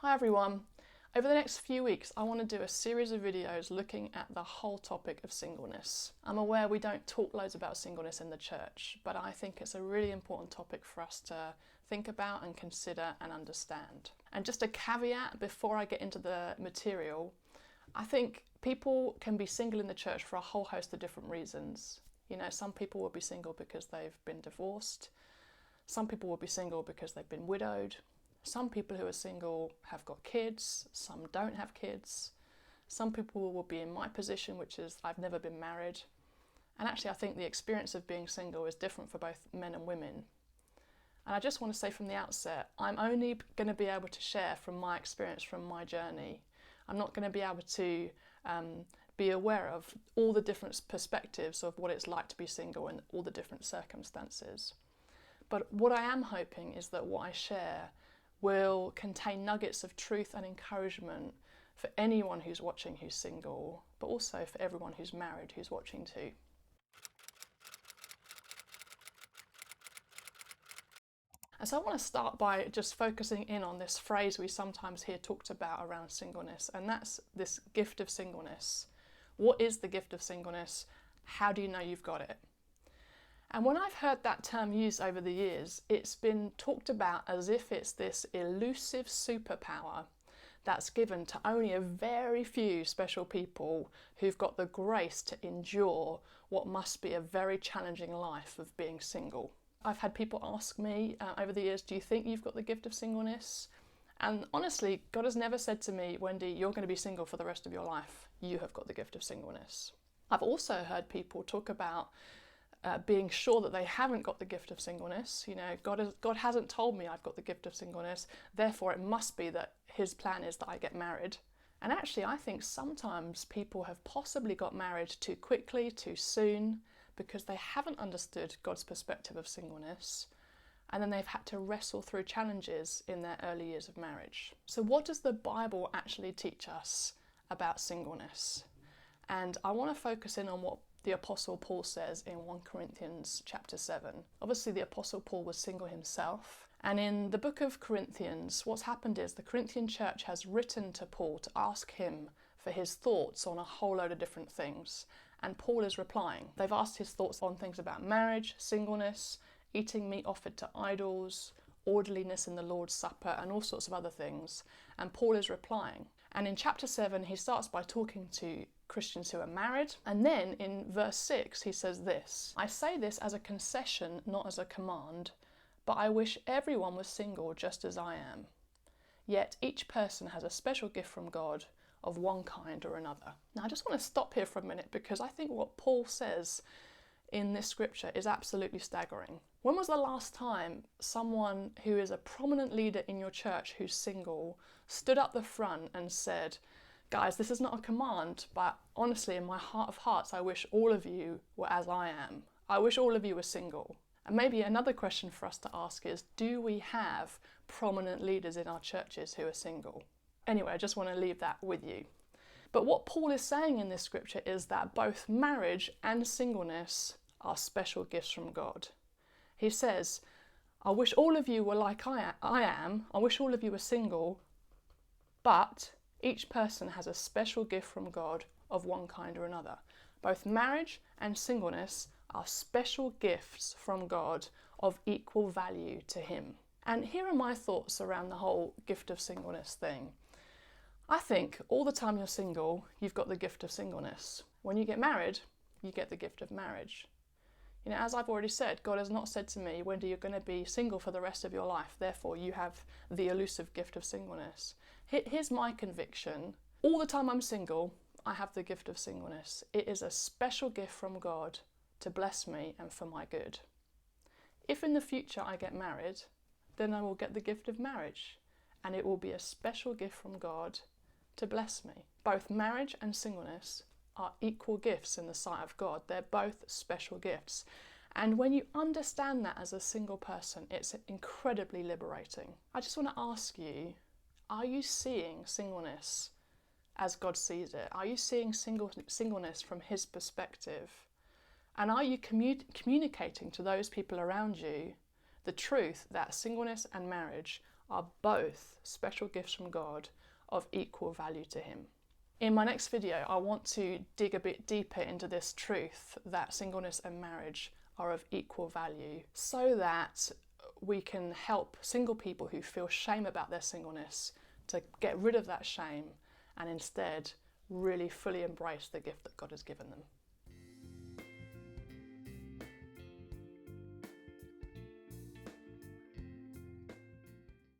Hi everyone. Over the next few weeks I want to do a series of videos looking at the whole topic of singleness. I'm aware we don't talk loads about singleness in the church, but I think it's a really important topic for us to think about and consider and understand. And just a caveat before I get into the material, I think people can be single in the church for a whole host of different reasons. You know, some people will be single because they've been divorced. Some people will be single because they've been widowed. Some people who are single have got kids, some don't have kids. Some people will be in my position, which is I've never been married. And actually I think the experience of being single is different for both men and women. And I just want to say from the outset, I'm only going to be able to share from my experience, from my journey. I'm not going to be able to be aware of all the different perspectives of what it's like to be single and all the different circumstances. But what I am hoping is that what I share will contain nuggets of truth and encouragement for anyone who's watching who's single, but also for everyone who's married who's watching too. And so I want to start by just focusing in on this phrase we sometimes hear talked about around singleness, and that's this gift of singleness. What is the gift of singleness? How do you know you've got it? And when I've heard that term used over the years, it's been talked about as if it's this elusive superpower that's given to only a very few special people who've got the grace to endure what must be a very challenging life of being single. I've had people ask me over the years, do you think you've got the gift of singleness? And honestly, God has never said to me, Wendy, you're going to be single for the rest of your life. You have got the gift of singleness. I've also heard people talk about being sure that they haven't got the gift of singleness. You know, God hasn't told me I've got the gift of singleness, therefore it must be that his plan is that I get married. And actually I think sometimes people have possibly got married too quickly, too soon, because they haven't understood God's perspective of singleness, and then they've had to wrestle through challenges in their early years of marriage. So what does the Bible actually teach us about singleness? And I want to focus in on what the Apostle Paul says in 1 Corinthians chapter 7. Obviously the Apostle Paul was single himself, and in the book of Corinthians what's happened is the Corinthian church has written to Paul to ask him for his thoughts on a whole load of different things, and Paul is replying. They've asked his thoughts on things about marriage, singleness, eating meat offered to idols, orderliness in the Lord's Supper, and all sorts of other things, and Paul is replying. And in chapter 7 he starts by talking to Christians who are married, and then in verse 6 he says this: I say this as a concession, not as a command, but I wish everyone was single just as I am. Yet each person has a special gift from God of one kind or another. Now I just want to stop here for a minute, because I think what Paul says in this scripture is absolutely staggering. When was the last time someone who is a prominent leader in your church who's single stood up the front and said, guys, this is not a command, but honestly in my heart of hearts I wish all of you were as I am. I wish all of you were single. And maybe another question for us to ask is, do we have prominent leaders in our churches who are single? Anyway, I just want to leave that with you. But what Paul is saying in this scripture is that both marriage and singleness are special gifts from God. He says, I wish all of you were like I am. I wish all of you were single, but each person has a special gift from God of one kind or another. Both marriage and singleness are special gifts from God of equal value to him. And here are my thoughts around the whole gift of singleness thing. I think all the time you're single, you've got the gift of singleness. When you get married, you get the gift of marriage. You know, as I've already said, God has not said to me, Wendy, you're going to be single for the rest of your life, therefore you have the elusive gift of singleness. Here's my conviction. All the time I'm single, I have the gift of singleness. It is a special gift from God to bless me and for my good. If in the future I get married, then I will get the gift of marriage, and it will be a special gift from God to bless me. Both marriage and singleness are equal gifts in the sight of God. They're both special gifts. And when you understand that as a single person, it's incredibly liberating. I just want to ask you, are you seeing singleness as God sees it? Are you seeing singleness from his perspective? And are you communicating to those people around you the truth that singleness and marriage are both special gifts from God of equal value to Him. In my next video, I want to dig a bit deeper into this truth that singleness and marriage are of equal value, so that we can help single people who feel shame about their singleness to get rid of that shame and instead really fully embrace the gift that God has given them.